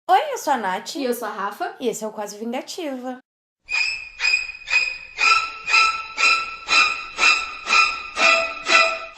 Oi, eu sou a Nath. E eu sou a Rafa. E esse é o Quase Vingativa.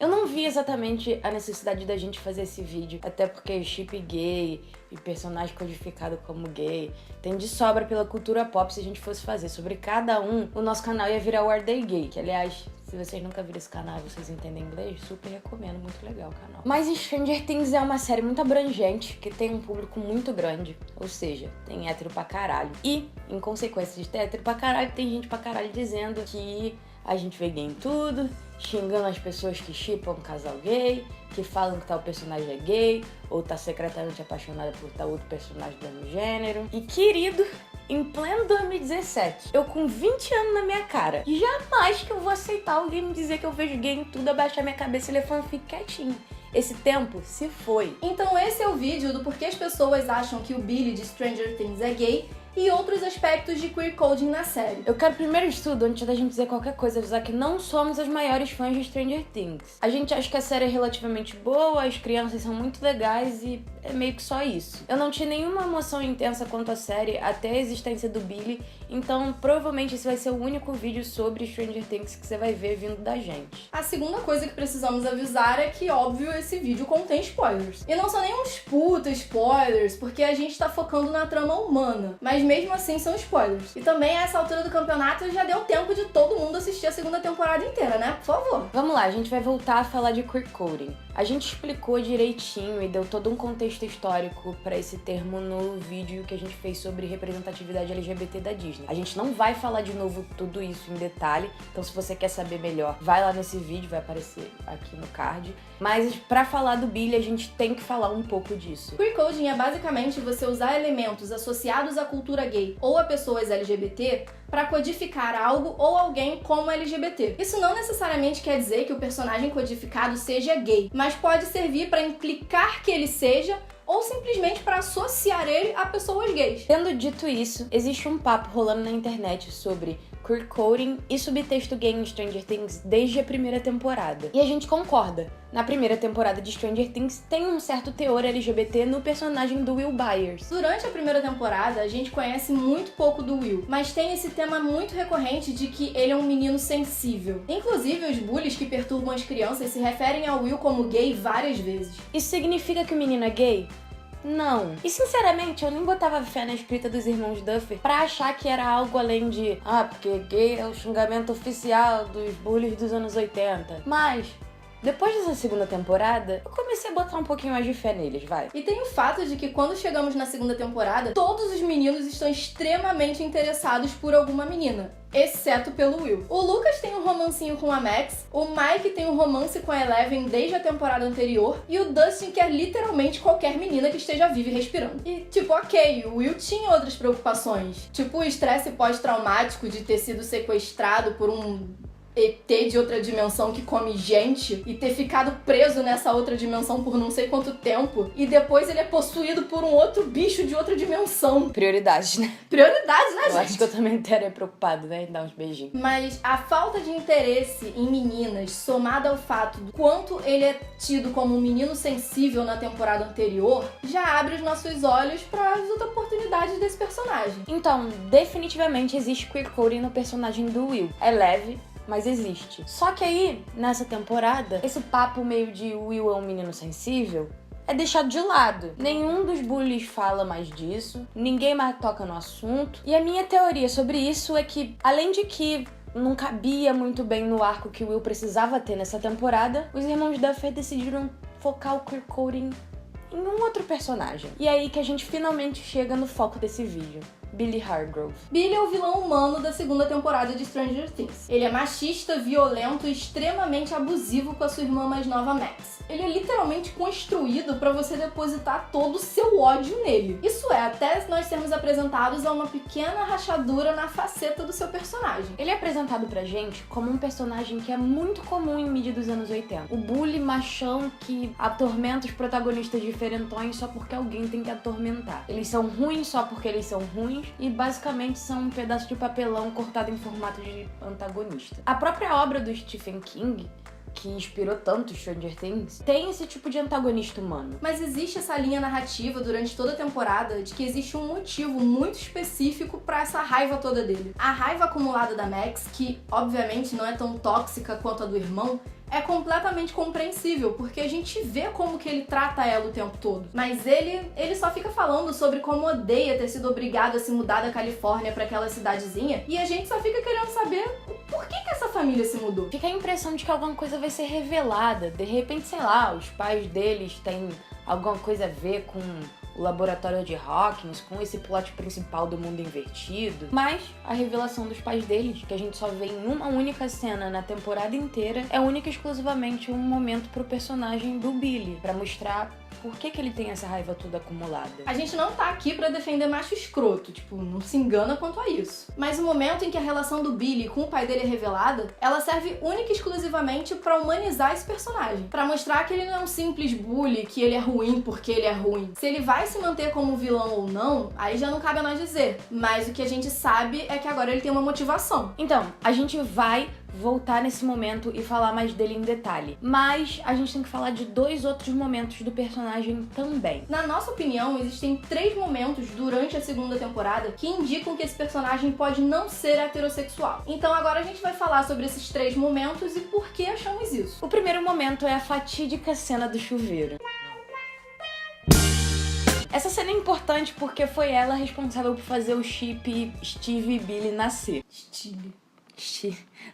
Eu não vi exatamente a necessidade da gente fazer esse vídeo, até porque chip gay e personagem codificado como gay tem de sobra pela cultura pop. Se a gente fosse fazer sobre cada um, o nosso canal ia virar o Are They Gay, que aliás, se vocês nunca viram esse canal e vocês entendem inglês, super recomendo, muito legal o canal. Mas Stranger Things é uma série muito abrangente, que tem um público muito grande, ou seja, tem hétero pra caralho. E, em consequência de ter hétero pra caralho, tem gente pra caralho dizendo que a gente vê gay em tudo, xingando as pessoas que shippam um casal gay, que falam que tal personagem é gay, ou tá secretamente apaixonada por tal outro personagem do mesmo gênero. E querido, em pleno 2017, eu com 20 anos na minha cara, jamais que eu vou aceitar alguém me dizer que eu vejo gay em tudo, abaixar minha cabeça e ler fanfic quietinho. Esse tempo se foi. Então esse é o vídeo do porquê as pessoas acham que o Billy de Stranger Things é gay e outros aspectos de queer coding na série. Eu quero primeiro de tudo, antes da gente dizer qualquer coisa, avisar que não somos as maiores fãs de Stranger Things. A gente acha que a série é relativamente boa, as crianças são muito legais e é meio que só isso. Eu não tive nenhuma emoção intensa quanto à série até a existência do Billy, então provavelmente esse vai ser o único vídeo sobre Stranger Things que você vai ver vindo da gente. A segunda coisa que precisamos avisar é que, óbvio, esse vídeo contém spoilers. E não são nem uns puta spoilers, porque a gente tá focando na trama humana, mas mesmo assim são spoilers. E também a essa altura do campeonato já deu tempo de todo mundo assistir a segunda temporada inteira, né? Por favor. Vamos lá, a gente vai voltar a falar de queer coding. A gente explicou direitinho e deu todo um contexto histórico pra esse termo no vídeo que a gente fez sobre representatividade LGBT da Disney. A gente não vai falar de novo tudo isso em detalhe, então se você quer saber melhor, vai lá nesse vídeo, vai aparecer aqui no card. Mas pra falar do Billy, a gente tem que falar um pouco disso. Queer coding é basicamente você usar elementos associados à cultura gay ou a pessoas LGBT para codificar algo ou alguém como LGBT. Isso não necessariamente quer dizer que o personagem codificado seja gay, mas pode servir para implicar que ele seja ou simplesmente para associar ele a pessoas gays. Tendo dito isso, existe um papo rolando na internet sobre queer coding e subtexto gay em Stranger Things desde a primeira temporada. E a gente concorda. Na primeira temporada de Stranger Things tem um certo teor LGBT no personagem do Will Byers. Durante a primeira temporada, a gente conhece muito pouco do Will, mas tem esse tema muito recorrente de que ele é um menino sensível. Inclusive, os bullies que perturbam as crianças se referem ao Will como gay várias vezes. Isso significa que o menino é gay? Não. E sinceramente, eu nem botava fé na escrita dos irmãos Duffer pra achar que era algo além de porque gay é o xingamento oficial dos bullies dos anos 80. Mas depois dessa segunda temporada, eu comecei a botar um pouquinho mais de fé neles, vai. E tem o fato de que quando chegamos na segunda temporada, todos os meninos estão extremamente interessados por alguma menina, exceto pelo Will. O Lucas tem um romancinho com a Max, o Mike tem um romance com a Eleven desde a temporada anterior, e o Dustin quer literalmente qualquer menina que esteja viva e respirando. E tipo, ok, o Will tinha outras preocupações, tipo o estresse pós-traumático de ter sido sequestrado por um ET de outra dimensão que come gente e ter ficado preso nessa outra dimensão por não sei quanto tempo e depois ele é possuído por um outro bicho de outra dimensão. Prioridades, né? Prioridades, né, gente? Eu acho que eu também estaria preocupado, né, em dar uns beijinhos. Mas a falta de interesse em meninas, somada ao fato do quanto ele é tido como um menino sensível na temporada anterior, já abre os nossos olhos para as outras oportunidades desse personagem. Então, definitivamente existe queer coding no personagem do Will. É leve, mas existe. Só que aí, nessa temporada, esse papo meio de Will é um menino sensível é deixado de lado. Nenhum dos bullies fala mais disso, ninguém mais toca no assunto. E a minha teoria sobre isso é que, além de que não cabia muito bem no arco que o Will precisava ter nessa temporada, os irmãos Duffer decidiram focar o queer coding em um outro personagem. E é aí que a gente finalmente chega no foco desse vídeo. Billy Hargrove. Billy é o vilão humano da segunda temporada de Stranger Things. Ele é machista, violento e extremamente abusivo com a sua irmã mais nova, Max. Ele é literalmente construído para você depositar todo o seu ódio nele. Isso é, até nós sermos apresentados a uma pequena rachadura na faceta do seu personagem. Ele é apresentado pra gente como um personagem que é muito comum em mídia dos anos 80. O bully machão que atormenta os protagonistas diferentões só porque alguém tem que atormentar. Eles são ruins só porque eles são ruins e basicamente são um pedaço de papelão cortado em formato de antagonista. A própria obra do Stephen King, que inspirou tanto Stranger Things, tem esse tipo de antagonista humano. Mas existe essa linha narrativa durante toda a temporada de que existe um motivo muito específico pra essa raiva toda dele. A raiva acumulada da Max, que obviamente não é tão tóxica quanto a do irmão, é completamente compreensível, porque a gente vê como que ele trata ela o tempo todo. Mas ele só fica falando sobre como odeia ter sido obrigado a se mudar da Califórnia pra aquela cidadezinha, e a gente só fica querendo saber por que essa família se mudou. Fica a impressão de que alguma coisa vai ser revelada. De repente, sei lá, os pais deles têm alguma coisa a ver com o laboratório de Hawkins, com esse plot principal do mundo invertido. Mas a revelação dos pais deles, que a gente só vê em uma única cena na temporada inteira, é única e exclusivamente um momento pro personagem do Billy, pra mostrar por que ele tem essa raiva toda acumulada. A gente não tá aqui pra defender macho escroto, tipo, não se engana quanto a isso. Mas o momento em que a relação do Billy com o pai dele é revelada, ela serve única e exclusivamente pra humanizar esse personagem. Pra mostrar que ele não é um simples bully, que ele é ruim porque ele é ruim. Se ele vai se manter como vilão ou não, aí já não cabe a nós dizer. Mas o que a gente sabe é que agora ele tem uma motivação. Então, a gente vai voltar nesse momento e falar mais dele em detalhe. Mas a gente tem que falar de 2 outros momentos do personagem também. Na nossa opinião, existem 3 momentos durante a segunda temporada que indicam que esse personagem pode não ser heterossexual. Então agora a gente vai falar sobre esses 3 momentos e por que achamos isso. O primeiro momento é a fatídica cena do chuveiro. Essa cena é importante porque foi ela responsável por fazer o chip Steve e Billy nascer.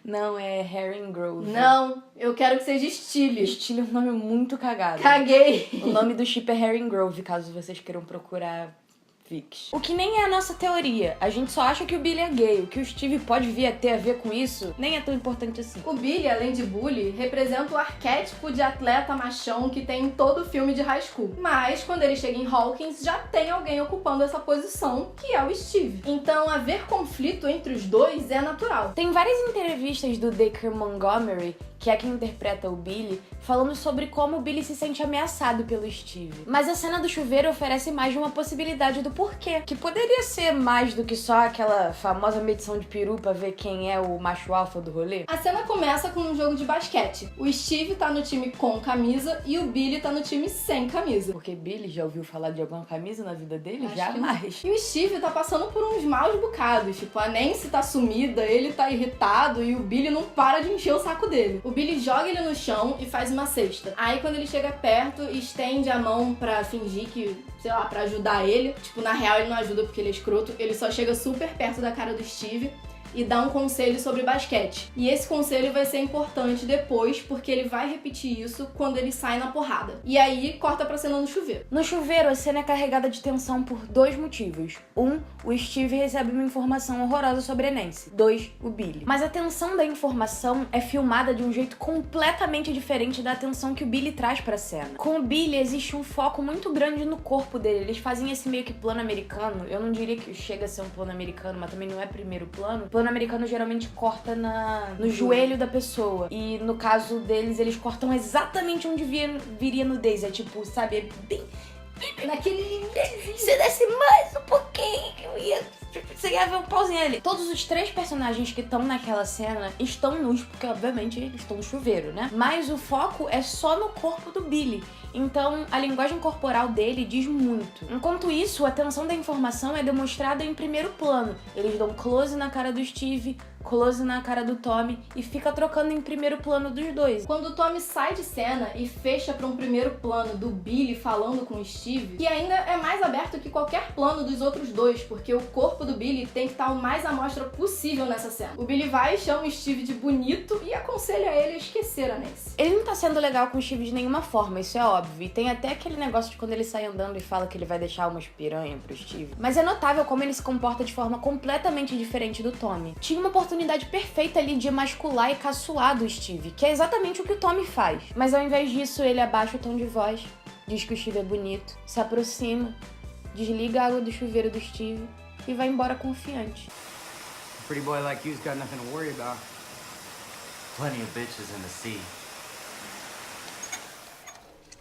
Não, é Herring Grove. Não, eu quero que seja Steele. Steele é um nome muito cagado. Caguei. O nome do chip é Herring Grove, caso vocês queiram procurar Vix. O que nem é a nossa teoria. A gente só acha que o Billy é gay. O que o Steve pode vir a ter a ver com isso nem é tão importante assim. O Billy, além de bully, representa o arquétipo de atleta machão que tem em todo filme de high school. Mas, quando ele chega em Hawkins, já tem alguém ocupando essa posição, que é o Steve. Então, haver conflito entre os dois é natural. Tem várias entrevistas do Dacre Montgomery, que é quem interpreta o Billy, falando sobre como o Billy se sente ameaçado pelo Steve. Mas a cena do chuveiro oferece mais de uma possibilidade do porquê, que poderia ser mais do que só aquela famosa medição de peru pra ver quem é o macho alfa do rolê. A cena começa com um jogo de basquete. O Steve tá no time com camisa e o Billy tá no time sem camisa. Porque Billy já ouviu falar de alguma camisa na vida dele? Acho Jamais. E o Steve tá passando por uns maus bocados. Tipo, a Nancy tá sumida, ele tá irritado e o Billy não para de encher o saco dele. O Billy joga ele no chão e faz uma cesta. Aí quando ele chega perto, estende a mão pra fingir que, sei lá, pra ajudar ele. Tipo, na real ele não ajuda porque ele é escroto. Ele só chega super perto da cara do Steve e dá um conselho sobre basquete. E esse conselho vai ser importante depois, porque ele vai repetir isso quando ele sai na porrada. E aí, corta pra cena no chuveiro. No chuveiro, a cena é carregada de tensão por 2 motivos. 1, o Steve recebe uma informação horrorosa sobre a Nancy. 2, o Billy. Mas a tensão da informação é filmada de um jeito completamente diferente da atenção que o Billy traz pra cena. Com o Billy, existe um foco muito grande no corpo dele. Eles fazem esse meio que plano americano. Eu não diria que chega a ser um plano americano, mas também não é primeiro plano. Plano americano geralmente corta no joelho da pessoa. E no caso deles, eles cortam exatamente onde viria nudez. É tipo, sabe, é bem... Naquele limite. Se desse mais um pouquinho, você ia ver um pauzinho ali. Todos os 3 personagens que estão naquela cena estão nus, porque obviamente eles estão no chuveiro, né? Mas o foco é só no corpo do Billy. Então, a linguagem corporal dele diz muito. Enquanto isso, a tensão da informação é demonstrada em primeiro plano. Eles dão close na cara do Steve, close na cara do Tommy e fica trocando em primeiro plano dos dois. Quando o Tommy sai de cena e fecha pra um primeiro plano do Billy falando com o Steve, que ainda é mais aberto que qualquer plano dos outros dois, porque o corpo do Billy tem que estar o mais à mostra possível nessa cena. O Billy vai, chama o Steve de bonito e aconselha ele a esquecer a Nancy. Ele não tá sendo legal com o Steve de nenhuma forma, isso é óbvio. E tem até aquele negócio de quando ele sai andando e fala que ele vai deixar umas piranha pro Steve. Mas é notável como ele se comporta de forma completamente diferente do Tommy. Tinha uma oportunidade perfeita ali de emascular e caçoar do Steve, que é exatamente o que o Tommy faz. Mas ao invés disso, ele abaixa o tom de voz, diz que o Steve é bonito, se aproxima, desliga a água do chuveiro do Steve e vai embora confiante. A pretty boy like you's got nothing to worry about. Plenty of bitches in the sea.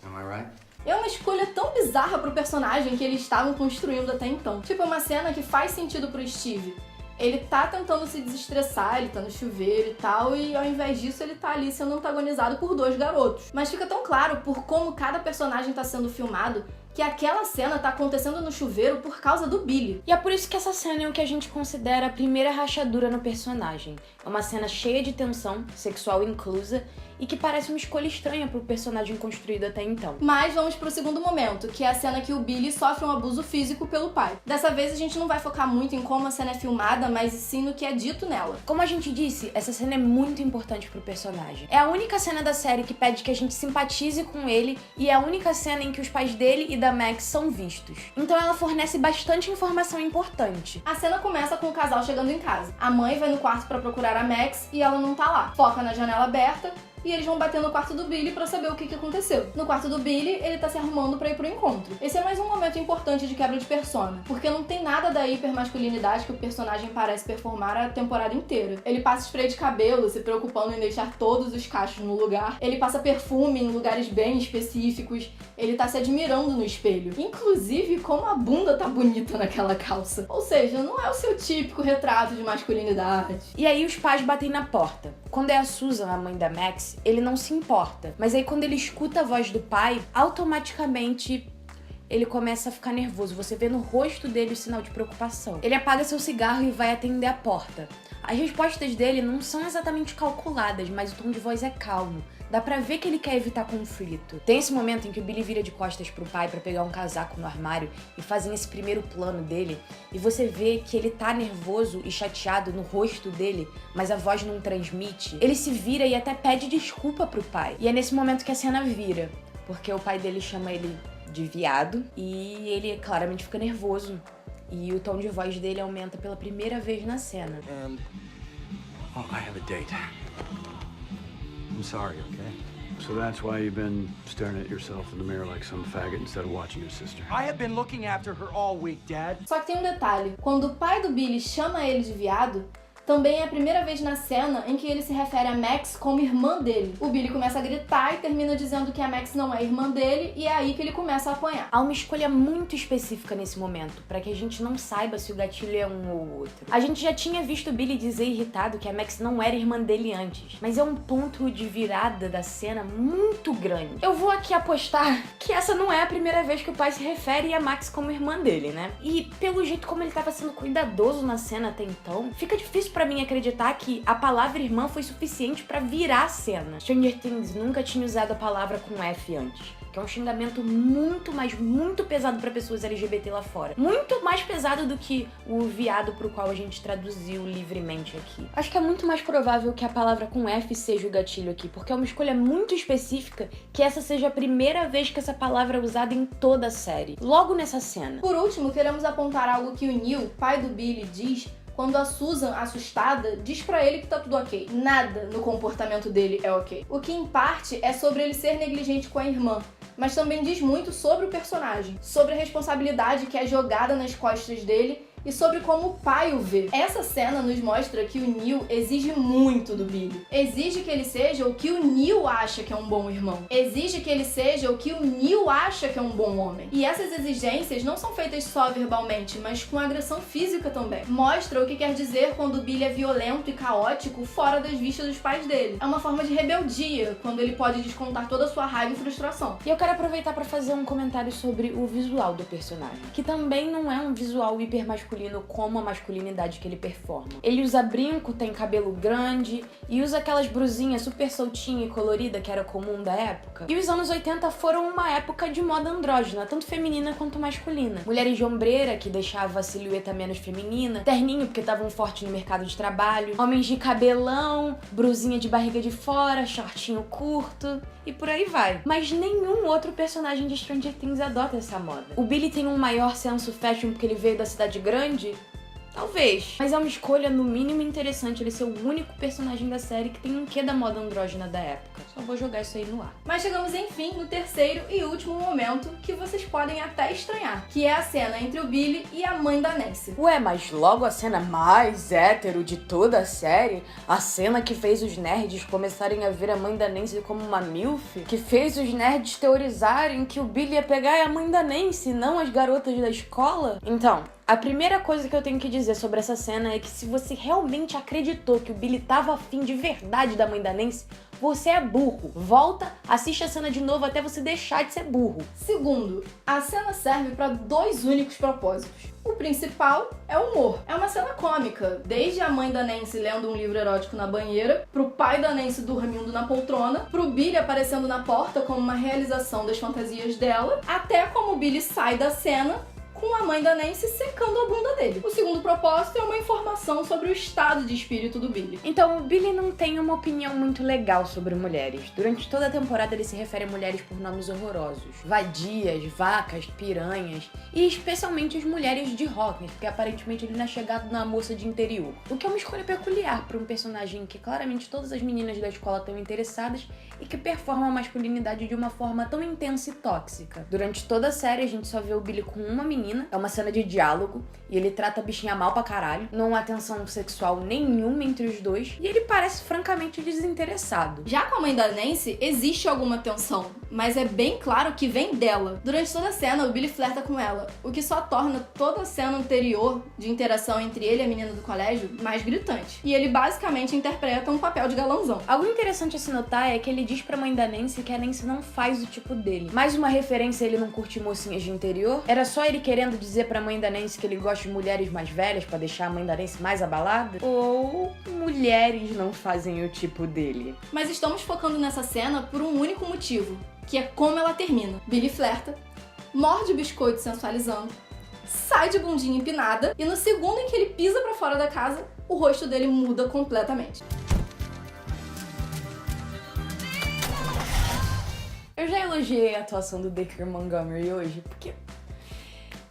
Am I right? É uma escolha tão bizarra pro personagem que eles estavam construindo até então. Tipo, é uma cena que faz sentido pro Steve. Ele tá tentando se desestressar, ele tá no chuveiro e tal, e ao invés disso ele tá ali sendo antagonizado por 2 garotos. Mas fica tão claro por como cada personagem tá sendo filmado que aquela cena tá acontecendo no chuveiro por causa do Billy. E é por isso que essa cena é o que a gente considera a primeira rachadura no personagem. É uma cena cheia de tensão, sexual inclusa, e que parece uma escolha estranha pro personagem construído até então. Mas vamos pro segundo momento, que é a cena que o Billy sofre um abuso físico pelo pai. Dessa vez a gente não vai focar muito em como a cena é filmada, mas sim no que é dito nela. Como a gente disse, essa cena é muito importante pro personagem. É a única cena da série que pede que a gente simpatize com ele e é a única cena em que os pais dele e da Max são vistos. Então ela fornece bastante informação importante. A cena começa com o casal chegando em casa. A mãe vai no quarto pra procurar a Max e ela não tá lá. Foca na janela aberta e eles vão bater no quarto do Billy pra saber o que aconteceu. No quarto do Billy, ele tá se arrumando pra ir pro encontro. Esse é mais um momento importante de quebra de persona, porque não tem nada da hipermasculinidade que o personagem parece performar a temporada inteira. Ele passa spray de cabelo, se preocupando em deixar todos os cachos no lugar. Ele passa perfume em lugares bem específicos. Ele tá se admirando no espelho. Inclusive, como a bunda tá bonita naquela calça. Ou seja, não é o seu típico retrato de masculinidade. E aí os pais batem na porta. Quando é a Susan, a mãe da Max, ele não se importa. Mas aí quando ele escuta a voz do pai, automaticamente ele começa a ficar nervoso. Você vê no rosto dele o sinal de preocupação. Ele apaga seu cigarro e vai atender a porta. As respostas dele não são exatamente calculadas, mas o tom de voz é calmo. Dá pra ver que ele quer evitar conflito. Tem esse momento em que o Billy vira de costas pro pai pra pegar um casaco no armário e fazem esse primeiro plano dele, e você vê que ele tá nervoso e chateado no rosto dele, mas a voz não transmite. Ele se vira e até pede desculpa pro pai. E é nesse momento que a cena vira, porque o pai dele chama ele de viado e ele claramente fica nervoso. E o tom de voz dele aumenta pela primeira vez na cena. And... oh, I have a date. I'm sorry, okay? So that's why you've been staring at yourself in the mirror like some faggot instead of watching your sister. I have been looking after her all week, Dad. Só que tem um detalhe. Quando o pai do Billy chama ele de viado, também é a primeira vez na cena em que ele se refere a Max como irmã dele. O Billy começa a gritar e termina dizendo que a Max não é irmã dele, e é aí que ele começa a apanhar. Há uma escolha muito específica nesse momento, pra que a gente não saiba se o gatilho é um ou outro. A gente já tinha visto o Billy dizer irritado que a Max não era irmã dele antes, mas é um ponto de virada da cena muito grande. Eu vou aqui apostar que essa não é a primeira vez que o pai se refere a Max como irmã dele, né? E pelo jeito como ele tava sendo cuidadoso na cena até então, fica difícil pra mim acreditar que a palavra irmã foi suficiente pra virar a cena. Stranger Things nunca tinha usado a palavra com F antes, que é um xingamento muito, mas muito pesado pra pessoas LGBT lá fora. Muito mais pesado do que o viado pro qual a gente traduziu livremente aqui. Acho que é muito mais provável que a palavra com F seja o gatilho aqui, porque é uma escolha muito específica que essa seja a primeira vez que essa palavra é usada em toda a série. Logo nessa cena. Por último, queremos apontar algo que o Neil, pai do Billy, diz quando a Susan, assustada, diz pra ele que tá tudo ok. Nada no comportamento dele é ok. O que, em parte, é sobre ele ser negligente com a irmã, mas também diz muito sobre o personagem, sobre a responsabilidade que é jogada nas costas dele e sobre como o pai o vê. Essa cena nos mostra que o Neil exige muito do Billy. Exige que ele seja o que o Neil acha que é um bom irmão. Exige que ele seja o que o Neil acha que é um bom homem. E essas exigências não são feitas só verbalmente, mas com agressão física também. Mostra o que quer dizer quando o Billy é violento e caótico fora das vistas dos pais dele. É uma forma de rebeldia, quando ele pode descontar toda a sua raiva e frustração. E eu quero aproveitar pra fazer um comentário sobre o visual do personagem, que também não é um visual hiper masculino como a masculinidade que ele performa. Ele usa brinco, tem cabelo grande e usa aquelas brusinhas super soltinha e colorida que era comum da época. E os anos 80 foram uma época de moda andrógena, tanto feminina quanto masculina. Mulheres de ombreira, que deixava a silhueta menos feminina, terninho, porque estavam fortes no mercado de trabalho, homens de cabelão, brusinha de barriga de fora, shortinho curto e por aí vai. Mas nenhum outro personagem de Stranger Things adota essa moda. O Billy tem um maior senso fashion porque ele veio da cidade grande? Talvez. Mas é uma escolha no mínimo interessante ele ser o único personagem da série que tem um quê da moda andrógena da época. Só vou jogar isso aí no ar. Mas chegamos enfim no terceiro e último momento que vocês podem até estranhar, que é a cena entre o Billy e a mãe da Nancy. Ué, mas logo a cena mais hétero de toda a série? A cena que fez os nerds começarem a ver a mãe da Nancy como uma milf? Que fez os nerds teorizarem que o Billy ia pegar a mãe da Nancy, não as garotas da escola? Então, A primeira coisa que eu tenho que dizer sobre essa cena é que se você realmente acreditou que o Billy tava afim de verdade da mãe da Nancy, você é burro. Volta, assiste a cena de novo até você deixar de ser burro. Segundo, a cena serve para 2 únicos propósitos. O principal é o humor. É uma cena cômica, desde a mãe da Nancy lendo um livro erótico na banheira, pro pai da Nancy dormindo na poltrona, pro Billy aparecendo na porta como uma realização das fantasias dela, até como o Billy sai da cena com a mãe da Nancy secando a bunda dele. O segundo propósito é uma informação sobre o estado de espírito do Billy. Então, o Billy não tem uma opinião muito legal sobre mulheres. Durante toda a temporada ele se refere a mulheres por nomes horrorosos. Vadias, vacas, piranhas e especialmente as mulheres de rock, porque aparentemente ele não é chegado na moça de interior. O que é uma escolha peculiar para um personagem que claramente todas as meninas da escola estão interessadas e que performa a masculinidade de uma forma tão intensa e tóxica. Durante toda a série a gente só vê o Billy com uma menina, é uma cena de diálogo, e ele trata a bichinha mal pra caralho, não há tensão sexual nenhuma entre os dois, e ele parece francamente desinteressado. Já com a mãe da Nancy, existe alguma tensão, mas é bem claro que vem dela. Durante toda a cena, o Billy flerta com ela, o que só torna toda a cena anterior de interação entre ele e a menina do colégio mais gritante. E ele basicamente interpreta um papel de galãozão. Algo interessante a se notar é que ele diz pra mãe da Nancy que a Nancy não faz o tipo dele. Mais uma referência a ele não curtir mocinhas de interior? Era só ele querendo dizer pra mãe da Nancy que ele gosta de mulheres mais velhas pra deixar a mãe da Nancy mais abalada? Ou mulheres não fazem o tipo dele? Mas estamos focando nessa cena por um único motivo, que é como ela termina. Billy flerta, morde o biscoito sensualizando, sai de bundinha empinada e no segundo em que ele pisa pra fora da casa, o rosto dele muda completamente. Eu já elogiei a atuação do Dacre Montgomery hoje, porque...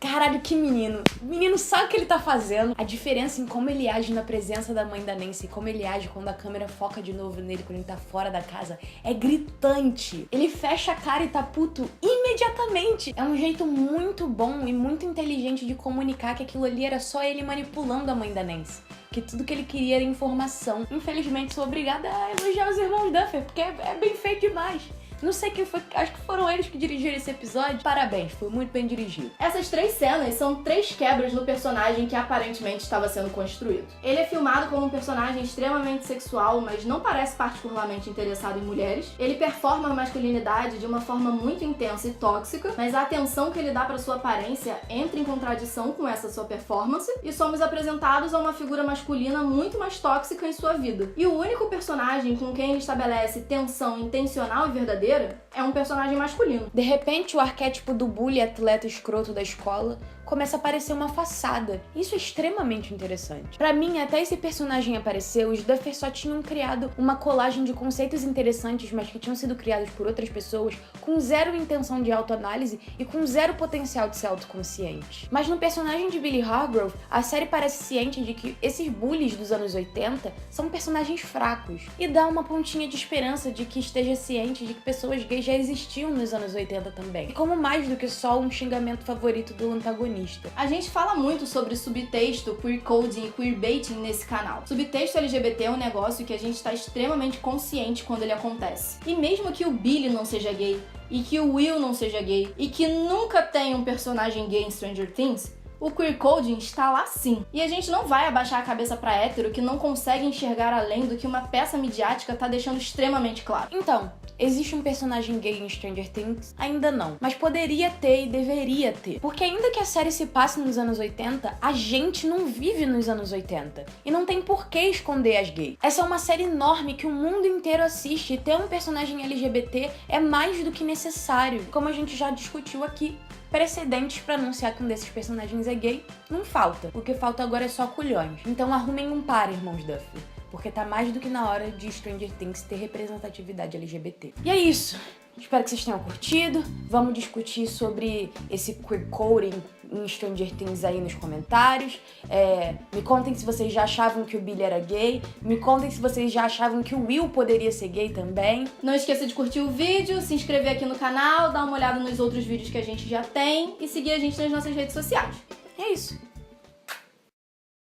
caralho, que menino. O menino sabe o que ele tá fazendo. A diferença em como ele age na presença da mãe da Nancy e como ele age quando a câmera foca de novo nele quando ele tá fora da casa é gritante. Ele fecha a cara e tá puto imediatamente. É um jeito muito bom e muito inteligente de comunicar que aquilo ali era só ele manipulando a mãe da Nancy. Que tudo que ele queria era informação. Infelizmente, sou obrigada a elogiar os irmãos Duffer, porque é bem feito demais. Não sei quem foi, acho que foram eles que dirigiram esse episódio. Parabéns, foi muito bem dirigido. Essas 3 cenas são 3 quebras no personagem que aparentemente estava sendo construído. Ele é filmado como um personagem extremamente sexual, mas não parece particularmente interessado em mulheres. Ele performa a masculinidade de uma forma muito intensa e tóxica, mas a atenção que ele dá para sua aparência entra em contradição com essa sua performance, e somos apresentados a uma figura masculina muito mais tóxica em sua vida. E o único personagem com quem ele estabelece tensão intencional e verdadeira é um personagem masculino. De repente, o arquétipo do bully atleta escroto da escola começa a parecer uma façada. Isso é extremamente interessante. Pra mim, até esse personagem aparecer, os Duffer só tinham criado uma colagem de conceitos interessantes, mas que tinham sido criados por outras pessoas, com zero intenção de autoanálise e com zero potencial de ser autoconsciente. Mas no personagem de Billy Hargrove, a série parece ciente de que esses bullies dos anos 80 são personagens fracos, e dá uma pontinha de esperança de que esteja ciente de que pessoas gays já existiam nos anos 80 também, e como mais do que só um xingamento favorito do antagonista. A gente fala muito sobre subtexto, queer coding e queerbaiting nesse canal. Subtexto LGBT é um negócio que a gente está extremamente consciente quando ele acontece. E mesmo que o Billy não seja gay, e que o Will não seja gay, e que nunca tenha um personagem gay em Stranger Things, o queer coding está lá sim. E a gente não vai abaixar a cabeça pra hétero que não consegue enxergar além do que uma peça midiática tá deixando extremamente claro. Então, existe um personagem gay em Stranger Things? Ainda não. Mas poderia ter e deveria ter. Porque ainda que a série se passe nos anos 80, a gente não vive nos anos 80. E não tem por que esconder as gays. Essa é uma série enorme que o mundo inteiro assiste, e ter um personagem LGBT é mais do que necessário. Como a gente já discutiu aqui, precedentes pra anunciar que um desses personagens é gay não falta. O que falta agora é só culhões. Então arrumem um par, irmãos Duffer, porque tá mais do que na hora de Stranger Things ter representatividade LGBT. E é isso. Espero que vocês tenham curtido. Vamos discutir sobre esse queer coding em Stranger Things aí nos comentários. Me contem se vocês já achavam que o Billy era gay. Me contem se vocês já achavam que o Will poderia ser gay também. Não esqueça de curtir o vídeo, se inscrever aqui no canal, dar uma olhada nos outros vídeos que a gente já tem e seguir a gente nas nossas redes sociais. É isso.